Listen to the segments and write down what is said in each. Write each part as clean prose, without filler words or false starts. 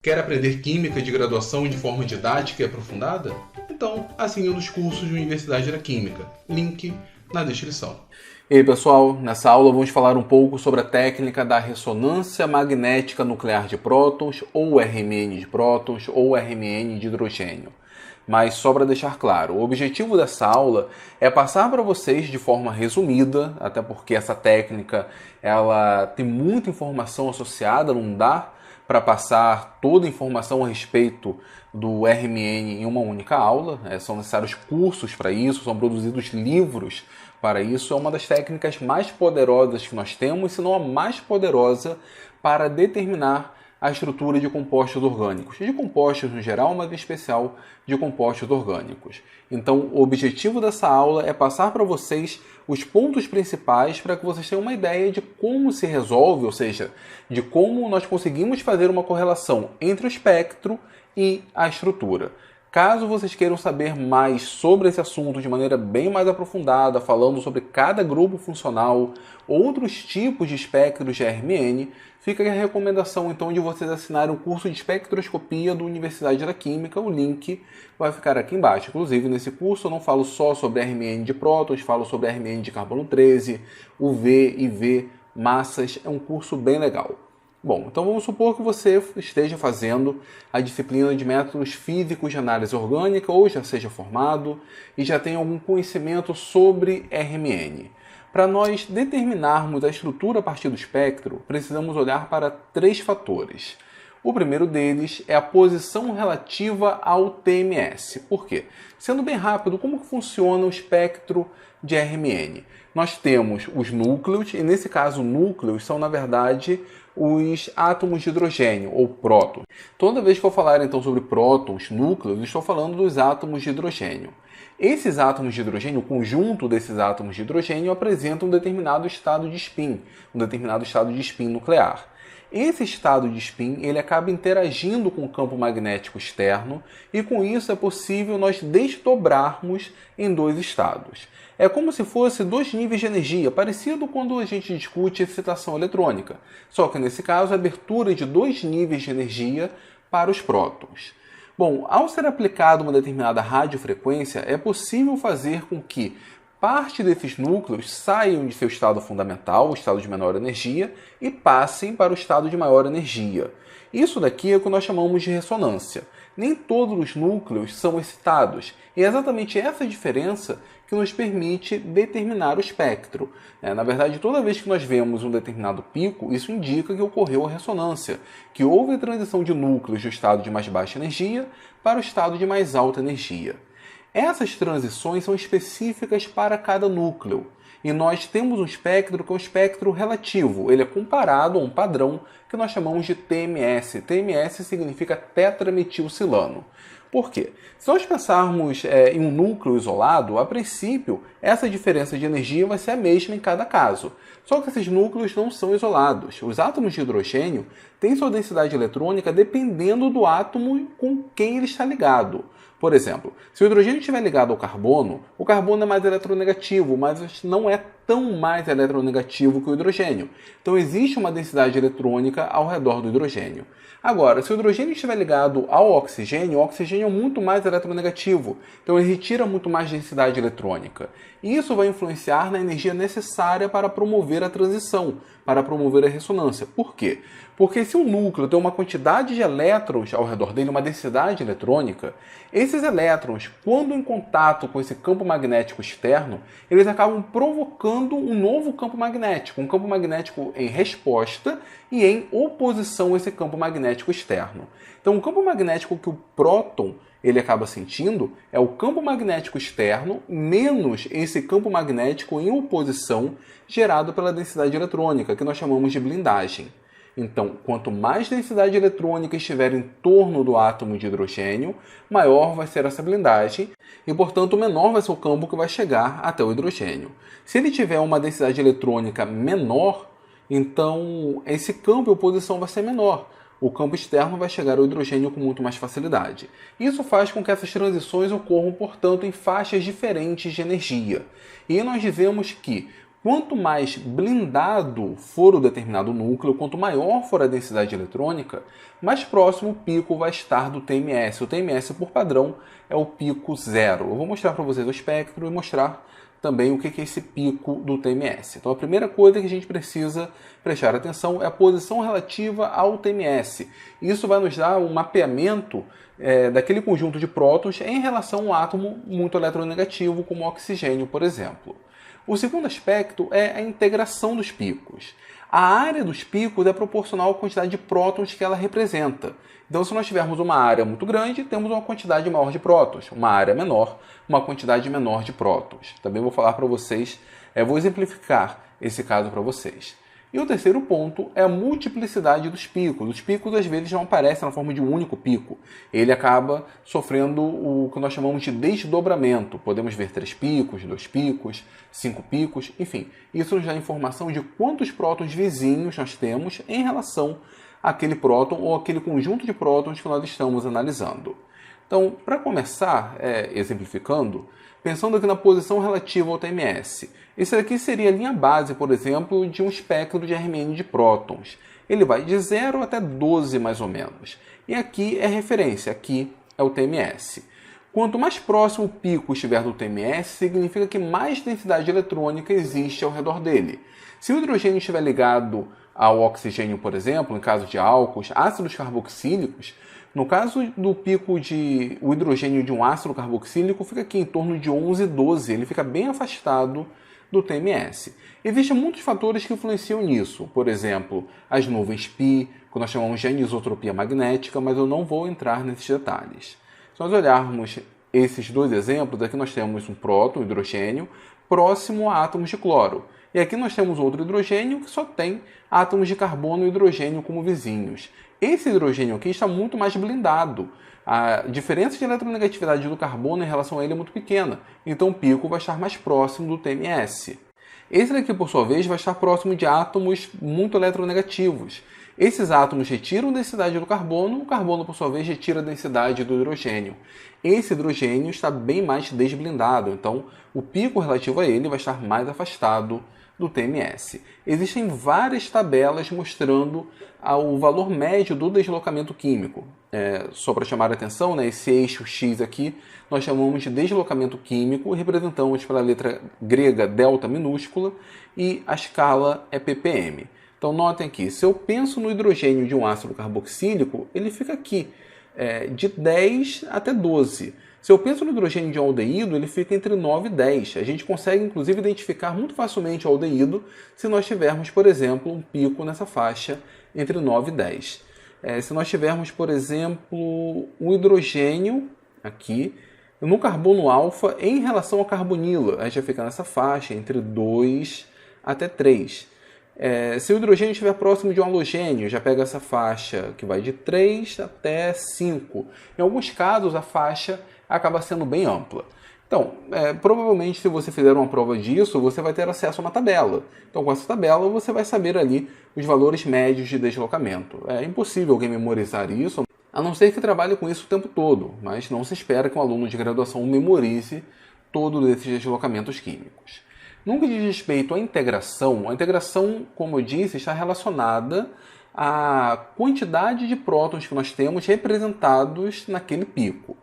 Quer aprender Química de graduação de forma didática e aprofundada? Então, assine um dos cursos de Universidade da Química. Link na descrição. E aí pessoal, nessa aula vamos falar um pouco sobre a técnica da ressonância magnética nuclear de prótons, ou RMN de prótons, ou RMN de hidrogênio. Mas só para deixar claro, o objetivo dessa aula é passar para vocês de forma resumida, até porque essa técnica ela tem muita informação associada, não dá para passar toda a informação a respeito do RMN em uma única aula. São necessários cursos para isso, são produzidos livros para isso. É uma das técnicas mais poderosas que nós temos, se não a mais poderosa, para determinar a estrutura de compostos orgânicos. De compostos no geral, mas em especial de compostos orgânicos. Então, o objetivo dessa aula é passar para vocês os pontos principais para que vocês tenham uma ideia de como se resolve, ou seja, de como nós conseguimos fazer uma correlação entre o espectro e a estrutura. Caso vocês queiram saber mais sobre esse assunto de maneira bem mais aprofundada, falando sobre cada grupo funcional, outros tipos de espectros de RMN, fica a recomendação então de vocês assinarem o curso de espectroscopia da Universidade da Química. O link vai ficar aqui embaixo. Inclusive, nesse curso eu não falo só sobre RMN de prótons, falo sobre RMN de carbono 13, UV, IV, massas. É um curso bem legal. Bom, então vamos supor que você esteja fazendo a disciplina de métodos físicos de análise orgânica ou já seja formado e já tenha algum conhecimento sobre RMN. Para nós determinarmos a estrutura a partir do espectro, precisamos olhar para três fatores. O primeiro deles é a posição relativa ao TMS. Por quê? Sendo bem rápido, como que funciona o espectro de RMN? Nós temos os núcleos, e nesse caso núcleos são na verdade os átomos de hidrogênio, ou prótons. Toda vez que eu falar então sobre prótons, núcleos, estou falando dos átomos de hidrogênio. Esses átomos de hidrogênio, o conjunto desses átomos de hidrogênio, apresenta um determinado estado de spin, nuclear. Esse estado de spin ele acaba interagindo com o campo magnético externo e com isso é possível nós desdobrarmos em dois estados. É como se fosse dois níveis de energia, parecido quando a gente discute excitação eletrônica, só que nesse caso a abertura de dois níveis de energia para os prótons. Bom, ao ser aplicada uma determinada radiofrequência, é possível fazer com que parte desses núcleos saiam de seu estado fundamental, o estado de menor energia, e passem para o estado de maior energia. Isso daqui é o que nós chamamos de ressonância. Nem todos os núcleos são excitados, e é exatamente essa diferença que nos permite determinar o espectro. Na verdade, toda vez que nós vemos um determinado pico, isso indica que ocorreu a ressonância, que houve a transição de núcleos do estado de mais baixa energia para o estado de mais alta energia. Essas transições são específicas para cada núcleo. E nós temos um espectro que é um espectro relativo. Ele é comparado a um padrão que nós chamamos de TMS. TMS significa tetrametilcilano. Por quê? Se nós pensarmos em um núcleo isolado, a princípio, essa diferença de energia vai ser a mesma em cada caso. Só que esses núcleos não são isolados. Os átomos de hidrogênio têm sua densidade eletrônica dependendo do átomo com quem ele está ligado. Por exemplo, se o hidrogênio estiver ligado ao carbono, o carbono é mais eletronegativo, mas não é tão mais eletronegativo que o hidrogênio. Então existe uma densidade eletrônica ao redor do hidrogênio. Agora, se o hidrogênio estiver ligado ao oxigênio, o oxigênio é muito mais eletronegativo, então ele retira muito mais densidade eletrônica. E isso vai influenciar na energia necessária para promover a transição, para promover a ressonância. Por quê? Porque se um núcleo tem uma quantidade de elétrons ao redor dele, uma densidade eletrônica, esses elétrons, quando em contato com esse campo magnético externo, eles acabam provocando um novo campo magnético, um campo magnético em resposta e em oposição a esse campo magnético externo. Então, o campo magnético que o próton ele acaba sentindo é o campo magnético externo menos esse campo magnético em oposição gerado pela densidade eletrônica, que nós chamamos de blindagem. Então, quanto mais densidade eletrônica estiver em torno do átomo de hidrogênio, maior vai ser essa blindagem e, portanto, menor vai ser o campo que vai chegar até o hidrogênio. Se ele tiver uma densidade eletrônica menor, então esse campo e oposição vai ser menor. O campo externo vai chegar ao hidrogênio com muito mais facilidade. Isso faz com que essas transições ocorram, portanto, em faixas diferentes de energia. E nós dizemos que Quanto mais blindado for o determinado núcleo, quanto maior for a densidade eletrônica, mais próximo o pico vai estar do TMS. O TMS, por padrão, é o pico zero. Eu vou mostrar para vocês o espectro e mostrar também o que é esse pico do TMS. Então, a primeira coisa que a gente precisa prestar atenção é a posição relativa ao TMS. Isso vai nos dar um mapeamento daquele conjunto de prótons em relação a um átomo muito eletronegativo, como o oxigênio, por exemplo. O segundo aspecto é a integração dos picos. A área dos picos é proporcional à quantidade de prótons que ela representa. Então, se nós tivermos uma área muito grande, temos uma quantidade maior de prótons. Uma área menor, uma quantidade menor de prótons. Também vou falar para vocês, vou exemplificar esse caso para vocês. E o terceiro ponto é a multiplicidade dos picos. Os picos, às vezes, não aparecem na forma de um único pico. Ele acaba sofrendo o que nós chamamos de desdobramento. Podemos ver 3 picos, 2 picos, 5 picos, enfim. Isso nos dá informação de quantos prótons vizinhos nós temos em relação àquele próton ou aquele conjunto de prótons que nós estamos analisando. Então, para começar, exemplificando, pensando aqui na posição relativa ao TMS. Esse aqui seria a linha base, por exemplo, de um espectro de RMN de prótons. Ele vai de 0 até 12, mais ou menos. E aqui é referência, aqui é o TMS. Quanto mais próximo o pico estiver do TMS, significa que mais densidade eletrônica existe ao redor dele. Se o hidrogênio estiver ligado ao oxigênio, por exemplo, em caso de álcools, ácidos carboxílicos, no caso do pico de o hidrogênio de um ácido carboxílico, fica aqui em torno de 11, 12. Ele fica bem afastado do TMS. Existem muitos fatores que influenciam nisso. Por exemplo, as nuvens Pi, que nós chamamos de anisotropia magnética, mas eu não vou entrar nesses detalhes. Se nós olharmos esses dois exemplos, aqui nós temos um próton, um hidrogênio, próximo a átomos de cloro. E aqui nós temos outro hidrogênio que só tem átomos de carbono e hidrogênio como vizinhos. Esse hidrogênio aqui está muito mais blindado. A diferença de eletronegatividade do carbono em relação a ele é muito pequena, então o pico vai estar mais próximo do TMS. Esse daqui, por sua vez, vai estar próximo de átomos muito eletronegativos. Esses átomos retiram a densidade do carbono, o carbono, por sua vez, retira a densidade do hidrogênio. Esse hidrogênio está bem mais desblindado, então o pico relativo a ele vai estar mais afastado do TMS. Existem várias tabelas mostrando o valor médio do deslocamento químico. Só para chamar a atenção, esse eixo X aqui nós chamamos de deslocamento químico, representamos pela letra grega delta minúscula e a escala é ppm. Então notem aqui, se eu penso no hidrogênio de um ácido carboxílico, ele fica aqui, de 10 até 12. Se eu penso no hidrogênio de um aldeído, ele fica entre 9 e 10. A gente consegue, inclusive, identificar muito facilmente o aldeído se nós tivermos, por exemplo, um pico nessa faixa entre 9 e 10. Se nós tivermos, por exemplo, um hidrogênio aqui, no carbono alfa em relação ao carbonila, a gente já fica nessa faixa entre 2 até 3. Se o hidrogênio estiver próximo de um halogênio, já pega essa faixa que vai de 3 até 5. Em alguns casos, a faixa acaba sendo bem ampla. Então, provavelmente, se você fizer uma prova disso, você vai ter acesso a uma tabela. Então, com essa tabela, você vai saber ali os valores médios de deslocamento. É impossível alguém memorizar isso, a não ser que trabalhe com isso o tempo todo, mas não se espera que um aluno de graduação memorize todos esses deslocamentos químicos. No que diz respeito à integração, como eu disse, está relacionada à quantidade de prótons que nós temos representados naquele pico.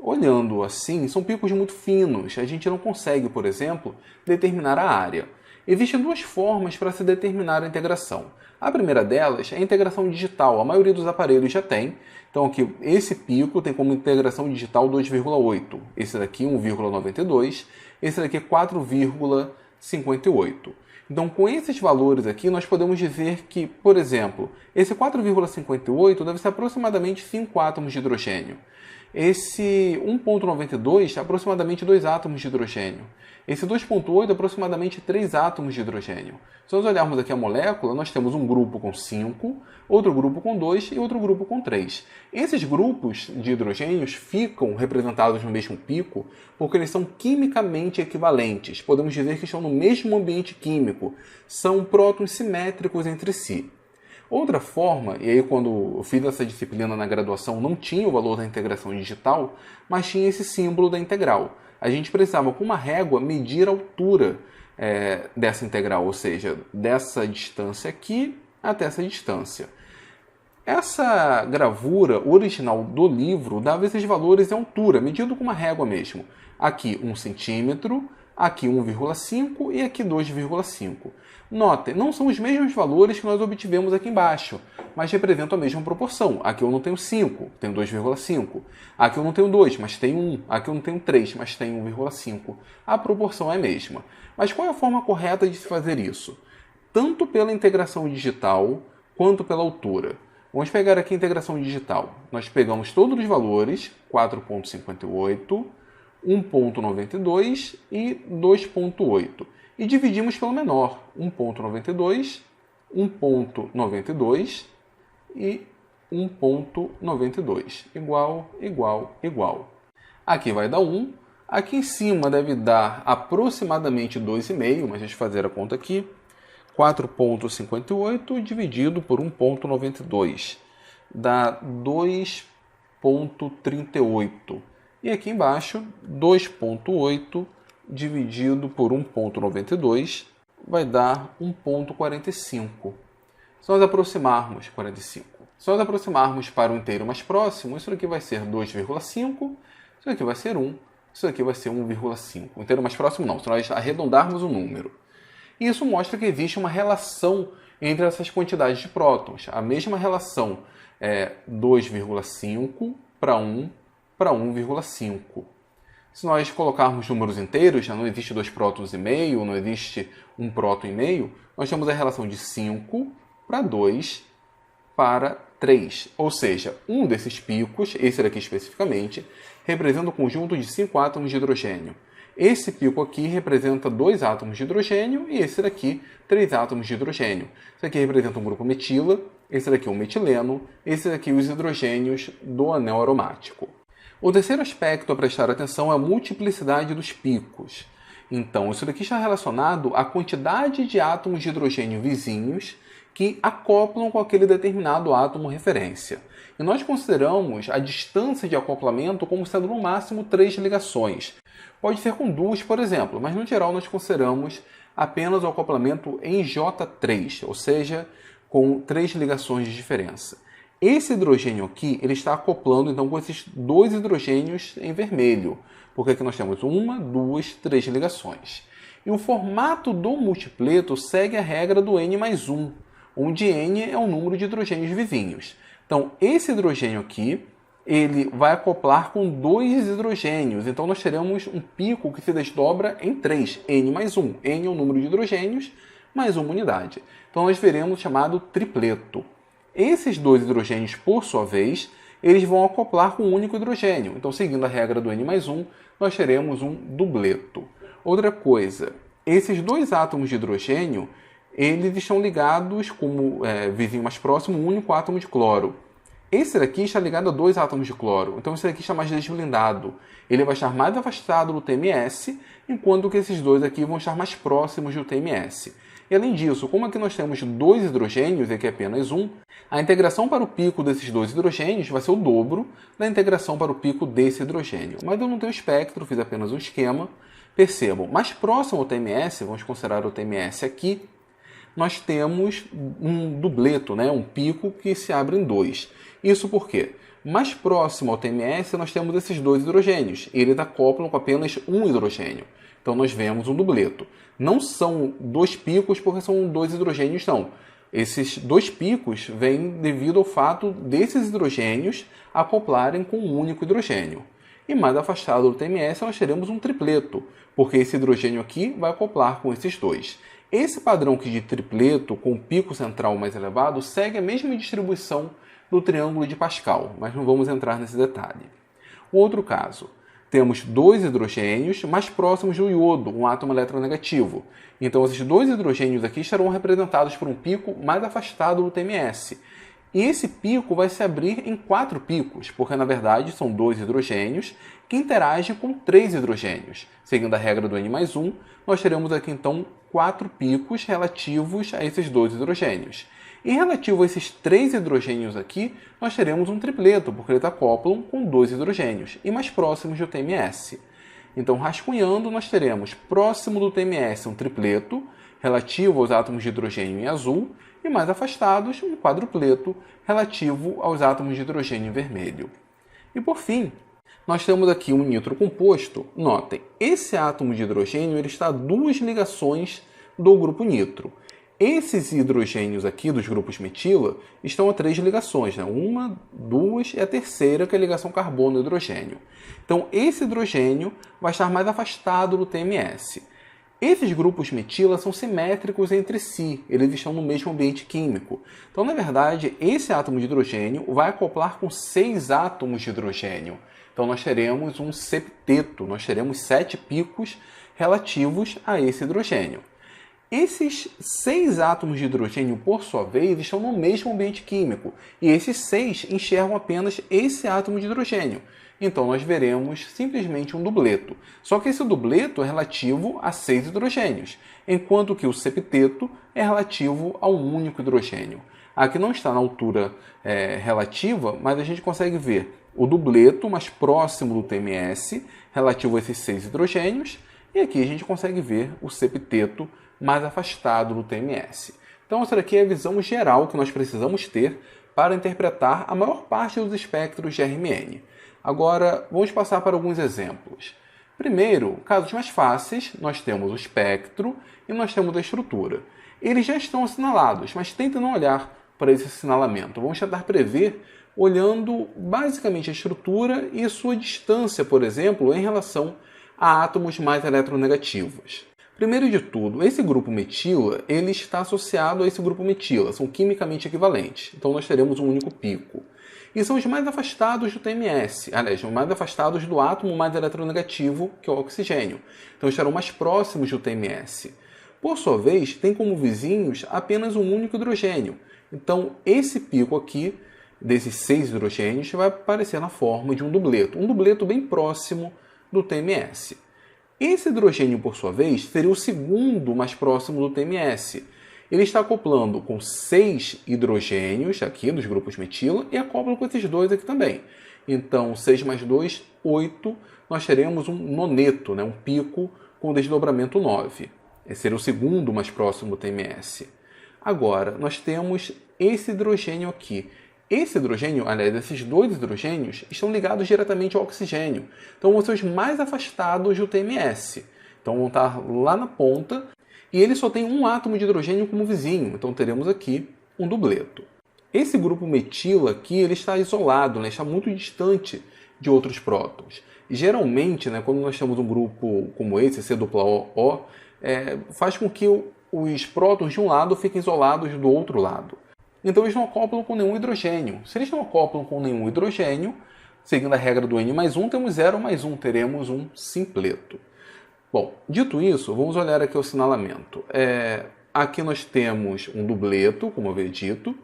Olhando assim, são picos muito finos. A gente não consegue, por exemplo, determinar a área. Existem duas formas para se determinar a integração. A primeira delas é a integração digital. A maioria dos aparelhos já tem. Então, aqui, esse pico tem como integração digital 2,8. Esse daqui 1,92. Esse daqui 4,58. Então, com esses valores aqui, nós podemos dizer que, por exemplo, esse 4,58 deve ser aproximadamente 5 átomos de hidrogênio. Esse 1,92 é aproximadamente 2 átomos de hidrogênio. Esse 2,8 é aproximadamente 3 átomos de hidrogênio. Se nós olharmos aqui a molécula, nós temos um grupo com 5, outro grupo com 2 e outro grupo com 3. Esses grupos de hidrogênios ficam representados no mesmo pico porque eles são quimicamente equivalentes. Podemos dizer que estão no mesmo ambiente químico. São prótons simétricos entre si. Outra forma, e aí quando eu fiz essa disciplina na graduação não tinha o valor da integração digital, mas tinha esse símbolo da integral. A gente precisava, com uma régua, medir a altura dessa integral, ou seja, dessa distância aqui até essa distância. Essa gravura original do livro dava esses valores em altura, medido com uma régua mesmo. Aqui 1 centímetro, aqui 1,5 e aqui 2,5. Notem, não são os mesmos valores que nós obtivemos aqui embaixo, mas representam a mesma proporção. Aqui eu não tenho 5, tenho 2,5. Aqui eu não tenho 2, mas tenho 1. Aqui eu não tenho 3, mas tenho 1,5. A proporção é a mesma. Mas qual é a forma correta de se fazer isso? Tanto pela integração digital quanto pela altura. Vamos pegar aqui a integração digital. Nós pegamos todos os valores, 4,58, 1,92 e 2,8. E dividimos pelo menor, 1,92, 1,92 e 1,92. Igual, igual, igual. Aqui vai dar 1. Aqui em cima deve dar aproximadamente 2,5, mas deixa eu fazer a conta aqui. 4,58 dividido por 1,92 dá 2,38. E aqui embaixo, 2,8 dividido por 1,92 vai dar 1,45. Se nós aproximarmos 45, se nós aproximarmos para o inteiro mais próximo, isso aqui vai ser 2,5, isso aqui vai ser 1, isso aqui vai ser 1,5. O inteiro mais próximo não, se nós arredondarmos o número. E isso mostra que existe uma relação entre essas quantidades de prótons. A mesma relação é 2,5 para 1 para 1,5. Se nós colocarmos números inteiros, já não existe 2 prótons e meio, não existe 1 próton e meio, nós temos a relação de 5 para 2 para 3. Ou seja, um desses picos, esse daqui especificamente, representa um conjunto de 5 átomos de hidrogênio. Esse pico aqui representa 2 átomos de hidrogênio e esse daqui 3 átomos de hidrogênio. Esse aqui representa um grupo metila, esse daqui um metileno, esse daqui os hidrogênios do anel aromático. O terceiro aspecto a prestar atenção é a multiplicidade dos picos. Então, isso daqui está relacionado à quantidade de átomos de hidrogênio vizinhos que acoplam com aquele determinado átomo referência. E nós consideramos a distância de acoplamento como sendo no máximo 3 ligações. Pode ser com 2, por exemplo, mas no geral nós consideramos apenas o acoplamento em J3, ou seja, com 3 ligações de diferença. Esse hidrogênio aqui, ele está acoplando então com esses 2 hidrogênios em vermelho, porque aqui nós temos 1, 2, 3 ligações. E o formato do multipleto segue a regra do N+1, onde N é o número de hidrogênios vizinhos. Então, esse hidrogênio aqui, ele vai acoplar com 2 hidrogênios. Então, nós teremos um pico que se desdobra em 3, N+1. N é o número de hidrogênios, mais uma unidade. Então, nós veremos o chamado tripleto. Esses 2 hidrogênios, por sua vez, eles vão acoplar com um único hidrogênio. Então, seguindo a regra do N+1, nós teremos um dubleto. Outra coisa, esses 2 átomos de hidrogênio, eles estão ligados, como vizinho mais próximo, um único átomo de cloro. Esse daqui está ligado a 2 átomos de cloro, então esse daqui está mais desblindado. Ele vai estar mais afastado do TMS, enquanto que esses 2 aqui vão estar mais próximos do TMS. E além disso, como aqui nós temos 2 hidrogênios e aqui apenas 1, a integração para o pico desses 2 hidrogênios vai ser o dobro da integração para o pico desse hidrogênio. Mas eu não tenho espectro, fiz apenas um esquema. Percebam, mais próximo ao TMS, vamos considerar o TMS aqui, nós temos um dubleto, um pico que se abre em 2. Isso porque, mais próximo ao TMS, nós temos esses 2 hidrogênios. Eles acoplam com apenas um hidrogênio. Então, nós vemos um dubleto. Não são 2 picos porque são 2 hidrogênios, não. Esses 2 picos vêm devido ao fato desses hidrogênios acoplarem com um único hidrogênio. E mais afastado do TMS, nós teremos um tripleto, porque esse hidrogênio aqui vai acoplar com esses 2. Esse padrão aqui de tripleto, com o pico central mais elevado, segue a mesma distribuição do triângulo de Pascal, mas não vamos entrar nesse detalhe. O outro caso, temos 2 hidrogênios mais próximos do iodo, um átomo eletronegativo. Então, esses 2 hidrogênios aqui estarão representados por um pico mais afastado do TMS. E esse pico vai se abrir em 4 picos, porque na verdade são 2 hidrogênios que interagem com 3 hidrogênios. Seguindo a regra do N+1, nós teremos aqui então 4 picos relativos a esses 2 hidrogênios. E relativo a esses 3 hidrogênios aqui, nós teremos um tripleto, porque eles acoplam com 2 hidrogênios, e mais próximos do TMS. Então, rascunhando, nós teremos próximo do TMS um tripleto, relativo aos átomos de hidrogênio em azul, e mais afastados, um quadrupleto, relativo aos átomos de hidrogênio em vermelho. E por fim, nós temos aqui um nitro composto. Notem, esse átomo de hidrogênio ele está a 2 ligações do grupo nitro. Esses hidrogênios aqui dos grupos metila estão a 3 ligações, né? 1, 2 e a terceira que é a ligação carbono-hidrogênio. Então esse hidrogênio vai estar mais afastado do TMS. Esses grupos metila são simétricos entre si, eles estão no mesmo ambiente químico. Então, na verdade, esse átomo de hidrogênio vai acoplar com 6 átomos de hidrogênio. Então, nós teremos um septeto, nós teremos 7 picos relativos a esse hidrogênio. Esses 6 átomos de hidrogênio, por sua vez, estão no mesmo ambiente químico, e esses 6 enxergam apenas esse átomo de hidrogênio. Então, nós veremos simplesmente um dupleto. Só que esse dupleto é relativo a 6 hidrogênios, enquanto que o septeto é relativo a um único hidrogênio. Aqui não está na altura relativa, mas a gente consegue ver o dupleto mais próximo do TMS, relativo a esses 6 hidrogênios, e aqui a gente consegue ver o septeto mais afastado do TMS. Então, essa daqui é a visão geral que nós precisamos ter para interpretar a maior parte dos espectros de RMN. Agora, vamos passar para alguns exemplos. Primeiro, casos mais fáceis, nós temos o espectro e nós temos a estrutura. Eles já estão assinalados, mas tentem não olhar para esse assinalamento. Vamos tentar prever olhando basicamente a estrutura e sua distância, por exemplo, em relação a átomos mais eletronegativos. Primeiro de tudo, esse grupo metila ele está associado a esse grupo metila, são quimicamente equivalentes. Então nós teremos um único pico. E são os mais afastados do TMS, aliás, os mais afastados do átomo mais eletronegativo, que é o oxigênio. Então estarão mais próximos do TMS. Por sua vez, tem como vizinhos apenas um único hidrogênio. Então esse pico aqui, desses 6 hidrogênios, vai aparecer na forma de um dupleto bem próximo do TMS. Esse hidrogênio, por sua vez, seria o segundo mais próximo do TMS. Ele está acoplando com 6 hidrogênios aqui dos grupos metila e acopla com esses 2 aqui também. Então, 6 mais 2, 8, nós teremos um noneto, né? Um pico com desdobramento 9. Esse seria o segundo mais próximo do TMS. Agora, nós temos esse hidrogênio aqui. Esse hidrogênio, aliás, esses 2 hidrogênios, estão ligados diretamente ao oxigênio. Então, vão ser os mais afastados do TMS. Então, vão estar lá na ponta. E ele só tem um átomo de hidrogênio como vizinho. Então, teremos aqui um dupleto. Esse grupo metila aqui ele está isolado, né? Está muito distante de outros prótons. E, geralmente, né, quando nós temos um grupo como esse, C+O, faz com que os prótons de um lado fiquem isolados do outro lado. Então eles não acoplam com nenhum hidrogênio. Se eles não acoplam com nenhum hidrogênio, seguindo a regra do N+1, temos 0+1, teremos um simpleto. Bom, dito isso, vamos olhar aqui o assinalamento. Aqui nós temos um dupleto, como eu havia dito.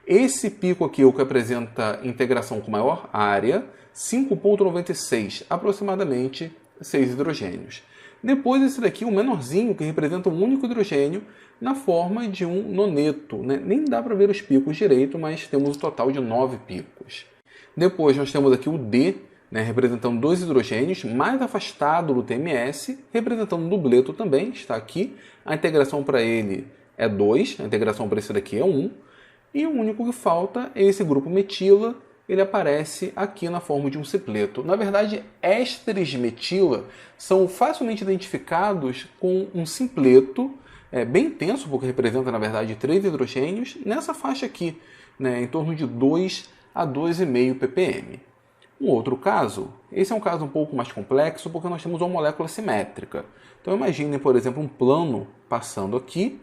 Esse pico aqui é o que apresenta integração com maior área, 5,96, aproximadamente 6 hidrogênios. Depois esse daqui, o menorzinho, que representa um único hidrogênio, na forma de um noneto, né? Nem dá para ver os picos direito, mas temos um total de 9 picos. Depois nós temos aqui o D, né? Representando 2 hidrogênios, mais afastado do TMS, representando um dupleto também, está aqui. A integração para ele é 2, a integração para esse daqui é 1. E o único que falta é esse grupo metila, ele aparece aqui na forma de um cipleto. Na verdade, ésteres de metila são facilmente identificados com um simpleto, bem intenso, porque representa, na verdade, 3 hidrogênios, nessa faixa aqui, né, em torno de 2 a 2,5 ppm. Um outro caso, esse é um caso um pouco mais complexo, porque nós temos uma molécula simétrica. Então imaginem, por exemplo, um plano passando aqui,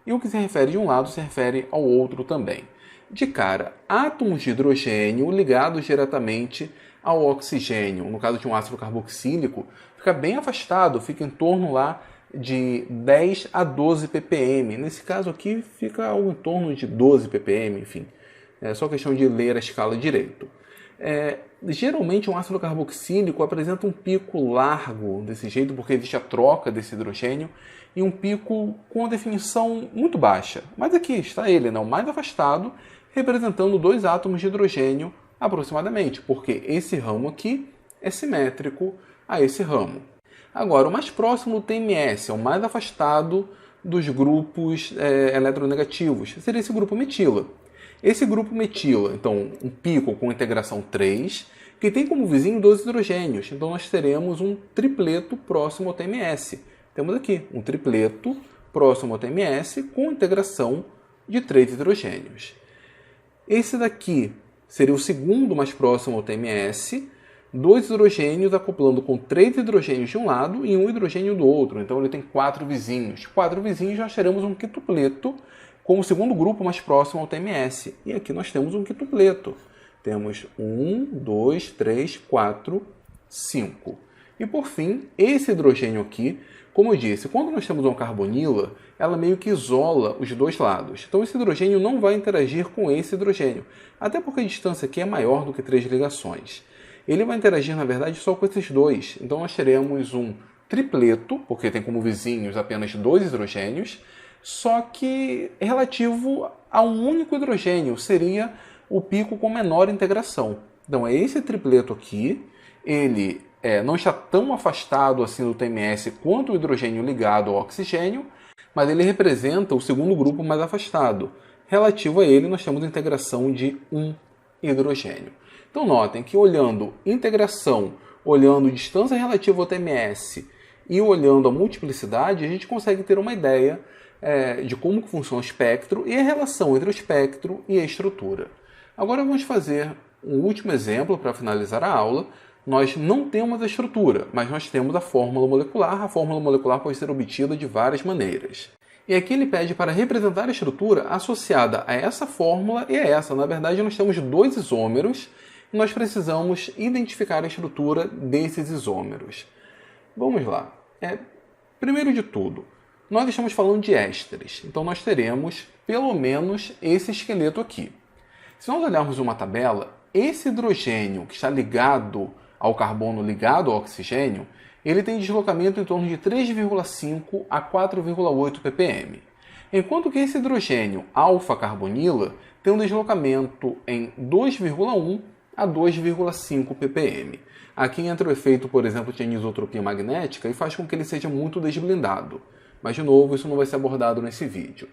e o que se refere de um lado se refere ao outro também. De cara, átomos de hidrogênio ligados diretamente ao oxigênio, no caso de um ácido carboxílico, fica bem afastado, fica em torno lá de 10 a 12 ppm. Nesse caso aqui fica algo em torno de 12 ppm, enfim. É só questão de ler a escala direito. Geralmente um ácido carboxílico apresenta um pico largo desse jeito, porque existe a troca desse hidrogênio, e um pico com a definição muito baixa. Mas aqui está ele, né, o mais afastado, representando 2 átomos de hidrogênio aproximadamente, porque esse ramo aqui é simétrico a esse ramo. Agora, o mais próximo do TMS, é o mais afastado dos grupos eletronegativos, seria esse grupo metila. Esse grupo metila, então, um pico com integração 3, que tem como vizinho 2 hidrogênios. Então, nós teremos um tripleto próximo ao TMS. Temos aqui um tripleto próximo ao TMS com integração de 3 hidrogênios. Esse daqui seria o segundo mais próximo ao TMS, 2 hidrogênios acoplando com 3 hidrogênios de um lado e 1 hidrogênio do outro. Então ele tem 4 vizinhos. 4 vizinhos, nós teremos um quintupleto como o segundo grupo mais próximo ao TMS. E aqui nós temos um quintupleto. Temos 1, 2, 3, 4, 5. E por fim, esse hidrogênio aqui, como eu disse, quando nós temos uma carbonila, ela meio que isola os dois lados. Então esse hidrogênio não vai interagir com esse hidrogênio, até porque a distância aqui é maior do que 3 ligações. Ele vai interagir, na verdade, só com esses dois. Então nós teremos um tripleto, porque tem como vizinhos apenas 2 hidrogênios, só que relativo a um único hidrogênio, seria o pico com menor integração. Então é esse tripleto aqui, ele não está tão afastado assim do TMS quanto o hidrogênio ligado ao oxigênio, mas ele representa o segundo grupo mais afastado. Relativo a ele, nós temos a integração de um hidrogênio. Então notem que olhando integração, olhando distância relativa ao TMS e olhando a multiplicidade, a gente consegue ter uma ideia de como funciona o espectro e a relação entre o espectro e a estrutura. Agora vamos fazer um último exemplo para finalizar a aula. Nós não temos a estrutura, mas nós temos a fórmula molecular. A fórmula molecular pode ser obtida de várias maneiras. E aqui ele pede para representar a estrutura associada a essa fórmula e a essa. Na verdade, nós temos 2 isômeros e nós precisamos identificar a estrutura desses isômeros. Vamos lá. Primeiro de tudo, nós estamos falando de ésteres. Então nós teremos pelo menos esse esqueleto aqui. Se nós olharmos uma tabela, esse hidrogênio que está ligado ao carbono ligado ao oxigênio, ele tem deslocamento em torno de 3,5 a 4,8 ppm. Enquanto que esse hidrogênio alfa-carbonila tem um deslocamento em 2,1 a 2,5 ppm. Aqui entra o efeito, por exemplo, de anisotropia magnética e faz com que ele seja muito desblindado. Mas, de novo, isso não vai ser abordado nesse vídeo.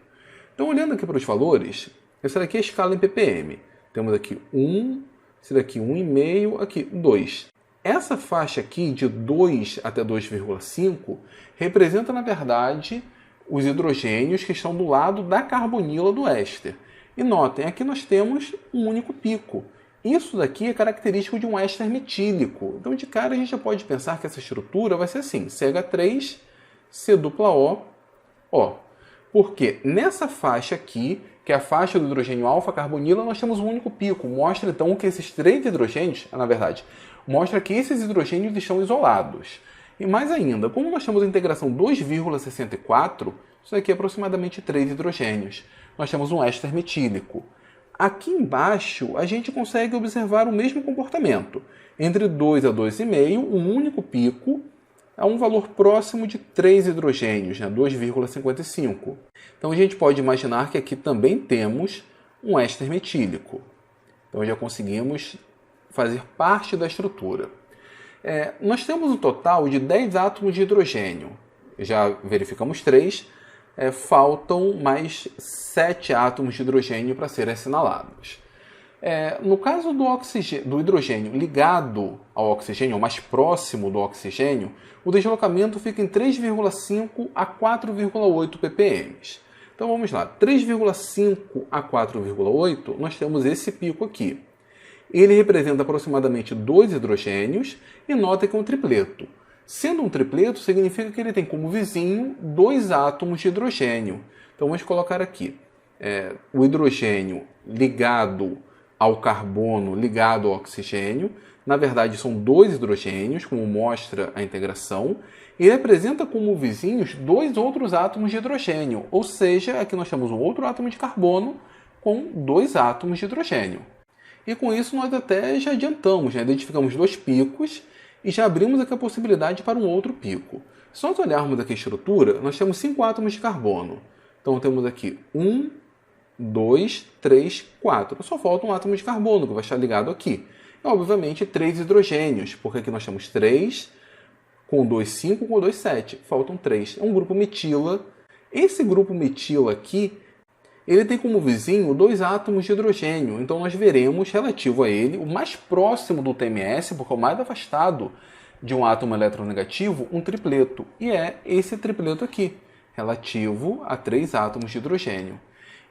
Então, olhando aqui para os valores, essa daqui é a escala em ppm. Temos aqui 1, esse daqui 1,5, aqui 2. Essa faixa aqui de 2 até 2,5 representa, na verdade, os hidrogênios que estão do lado da carbonila do éster. E notem, aqui nós temos um único pico. Isso daqui é característico de um éster metílico. Então, de cara, a gente já pode pensar que essa estrutura vai ser assim, CH3, C-O, O. Porque nessa faixa aqui, que é a faixa do hidrogênio alfa-carbonila, nós temos um único pico. Mostra, então, que esses 3 hidrogênios, na verdade, mostra que esses hidrogênios estão isolados. E mais ainda, como nós temos a integração 2,64, isso aqui é aproximadamente 3 hidrogênios. Nós temos um éster metílico. Aqui embaixo, a gente consegue observar o mesmo comportamento. Entre 2 a 2,5, um único pico, a um valor próximo de 3 hidrogênios, 2,55. Então a gente pode imaginar que aqui também temos um éster metílico. Então já conseguimos fazer parte da estrutura. Nós temos um total de 10 átomos de hidrogênio. Já verificamos 3, faltam mais 7 átomos de hidrogênio para serem assinalados. No caso do hidrogênio ligado ao oxigênio, ou mais próximo do oxigênio, o deslocamento fica em 3,5 a 4,8 ppm. Então vamos lá, 3,5 a 4,8, nós temos esse pico aqui. Ele representa aproximadamente 2 hidrogênios e nota que é um tripleto. Sendo um tripleto, significa que ele tem como vizinho 2 átomos de hidrogênio. Então vamos colocar aqui o hidrogênio ligado ao carbono ligado ao oxigênio. Na verdade, são 2 hidrogênios, como mostra a integração, e representa como vizinhos 2 outros átomos de hidrogênio, ou seja, aqui nós temos um outro átomo de carbono com 2 átomos de hidrogênio. E com isso nós até já adiantamos, identificamos 2 picos e já abrimos aqui a possibilidade para um outro pico. Se nós olharmos aqui a estrutura, nós temos 5 átomos de carbono. Então temos aqui 1, 2, 3, 4. Só falta um átomo de carbono, que vai estar ligado aqui. E, obviamente, 3 hidrogênios, porque aqui nós temos 3 com 2,5, com 2,7. Faltam 3. É um grupo metila. Esse grupo metila aqui, ele tem como vizinho 2 átomos de hidrogênio. Então nós veremos, relativo a ele, o mais próximo do TMS, porque é o mais afastado de um átomo eletronegativo, um tripleto. E é esse tripleto aqui, relativo a 3 átomos de hidrogênio.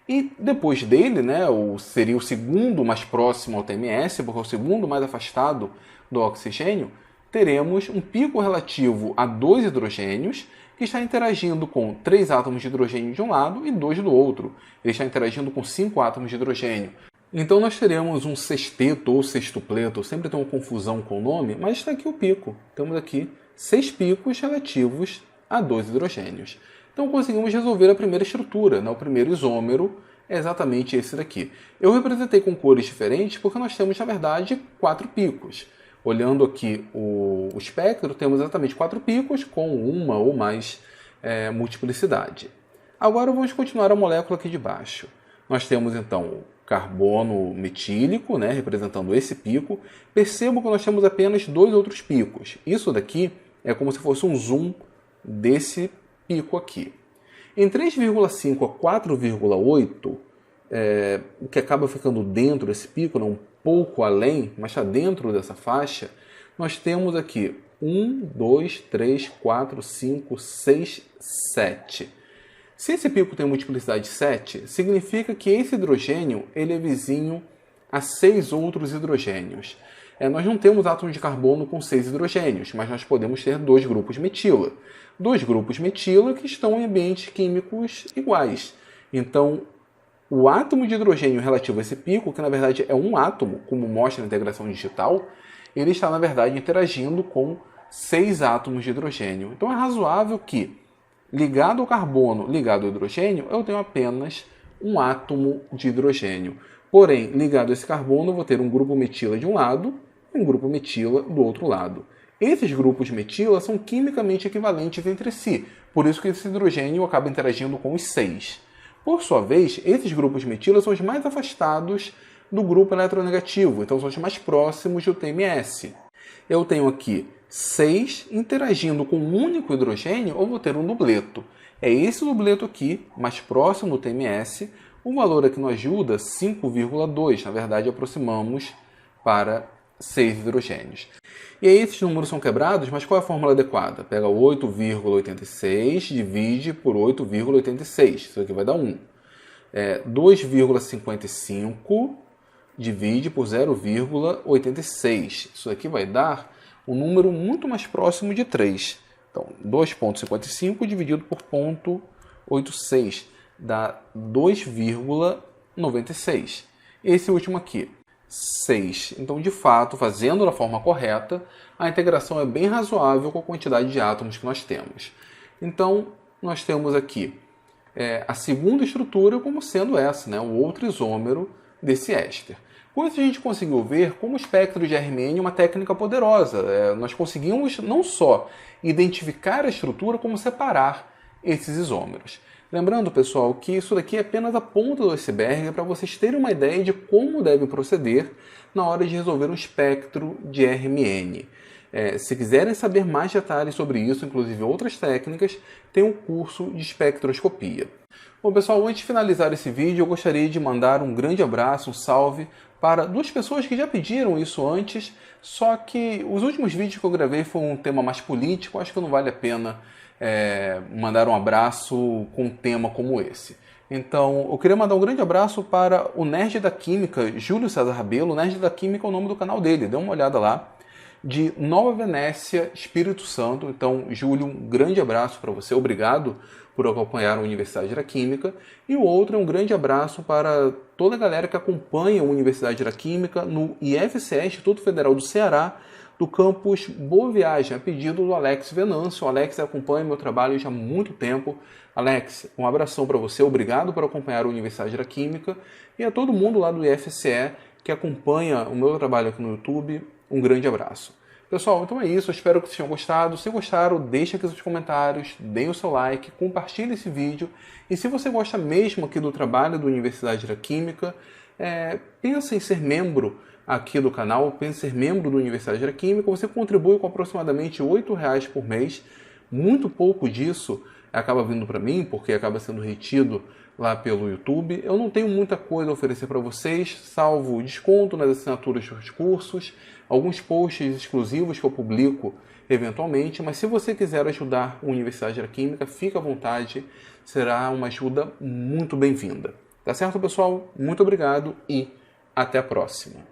E depois dele, né, seria o segundo mais próximo ao TMS, porque é o segundo mais afastado do oxigênio, teremos um pico relativo a 2 hidrogênios, que está interagindo com 3 átomos de hidrogênio de um lado e 2 do outro. Ele está interagindo com 5 átomos de hidrogênio. Então nós teremos um sexteto ou sextupleto, sempre tem uma confusão com o nome, mas está aqui o pico. Temos aqui 6 picos relativos a 2 hidrogênios. Então conseguimos resolver a primeira estrutura, né? O primeiro isômero é exatamente esse daqui. Eu representei com cores diferentes porque nós temos, na verdade, 4 picos. Olhando aqui o espectro, temos exatamente 4 picos com uma ou mais multiplicidade. Agora vamos continuar a molécula aqui de baixo. Nós temos então o carbono metílico, né, representando esse pico. Percebam que nós temos apenas 2 outros picos. Isso daqui é como se fosse um zoom desse pico aqui. Em 3,5 a 4,8, o que acaba ficando dentro desse pico, não, um pouco além, mas está dentro dessa faixa, nós temos aqui 1, 2, 3, 4, 5, 6, 7. Se esse pico tem multiplicidade 7, significa que esse hidrogênio ele é vizinho a 6 outros hidrogênios. Nós não temos átomos de carbono com 6 hidrogênios, mas nós podemos ter 2 grupos metila. 2 grupos metila que estão em ambientes químicos iguais. Então, o átomo de hidrogênio relativo a esse pico, que na verdade é um átomo, como mostra a integração digital, ele está na verdade interagindo com 6 átomos de hidrogênio. Então é razoável que, ligado ao carbono, ligado ao hidrogênio, eu tenho apenas um átomo de hidrogênio. Porém, ligado a esse carbono, eu vou ter um grupo metila de um lado e um grupo metila do outro lado. Esses grupos metila são quimicamente equivalentes entre si, por isso que esse hidrogênio acaba interagindo com os 6. Por sua vez, esses grupos metila são os mais afastados do grupo eletronegativo, então são os mais próximos do TMS. Eu tenho aqui 6 interagindo com um único hidrogênio, eu vou ter um dupleto. É esse dupleto aqui, mais próximo do TMS, o valor aqui nos ajuda 5,2, na verdade aproximamos para 6 hidrogênios. E aí esses números são quebrados, mas qual é a fórmula adequada? Pega 8,86, divide por 8,86, isso aqui vai dar 1. 2,55 divide por 0,86, isso aqui vai dar um número muito mais próximo de 3. Então, 2,55 dividido por 0,86 dá 2,96. Esse último aqui, 6. Então, de fato, fazendo da forma correta, a integração é bem razoável com a quantidade de átomos que nós temos. Então, nós temos aqui a segunda estrutura como sendo essa, né, o outro isômero desse éster. Com isso, a gente conseguiu ver como o espectro de RMN é uma técnica poderosa. Nós conseguimos não só identificar a estrutura, como separar esses isômeros. Lembrando, pessoal, que isso daqui é apenas a ponta do iceberg para vocês terem uma ideia de como devem proceder na hora de resolver um espectro de RMN. Se quiserem saber mais detalhes sobre isso, inclusive outras técnicas, tem um curso de espectroscopia. Bom, pessoal, antes de finalizar esse vídeo, eu gostaria de mandar um grande abraço, um salve para 2 pessoas que já pediram isso antes, só que os últimos vídeos que eu gravei foi um tema mais político, acho que não vale a pena mandar um abraço com um tema como esse. Então, eu queria mandar um grande abraço para o Nerd da Química, Júlio César Rabelo. O Nerd da Química é o nome do canal dele, dê uma olhada lá. De Nova Venécia, Espírito Santo. Então, Júlio, um grande abraço para você. Obrigado por acompanhar a Universidade da Química. E o outro é um grande abraço para toda a galera que acompanha a Universidade da Química no IFCE, Instituto Federal do Ceará, do campus Boa Viagem, a pedido do Alex Venâncio. O Alex acompanha meu trabalho já há muito tempo. Alex, um abração para você. Obrigado por acompanhar a Universidade da Química. E a todo mundo lá do IFCE que acompanha o meu trabalho aqui no YouTube, um grande abraço. Pessoal, então é isso. Eu espero que vocês tenham gostado. Se gostaram, deixe aqui seus comentários, deem o seu like, compartilhe esse vídeo. E se você gosta mesmo aqui do trabalho da Universidade da Química, pensa em ser membro aqui do canal, pense ser membro da Universidade da Química, você contribui com aproximadamente R$ 8,00 por mês. Muito pouco disso acaba vindo para mim, porque acaba sendo retido lá pelo YouTube. Eu não tenho muita coisa a oferecer para vocês, salvo desconto nas assinaturas dos cursos, alguns posts exclusivos que eu publico eventualmente, mas se você quiser ajudar a Universidade da Química, fica à vontade, será uma ajuda muito bem-vinda. Tá certo, pessoal? Muito obrigado e até a próxima.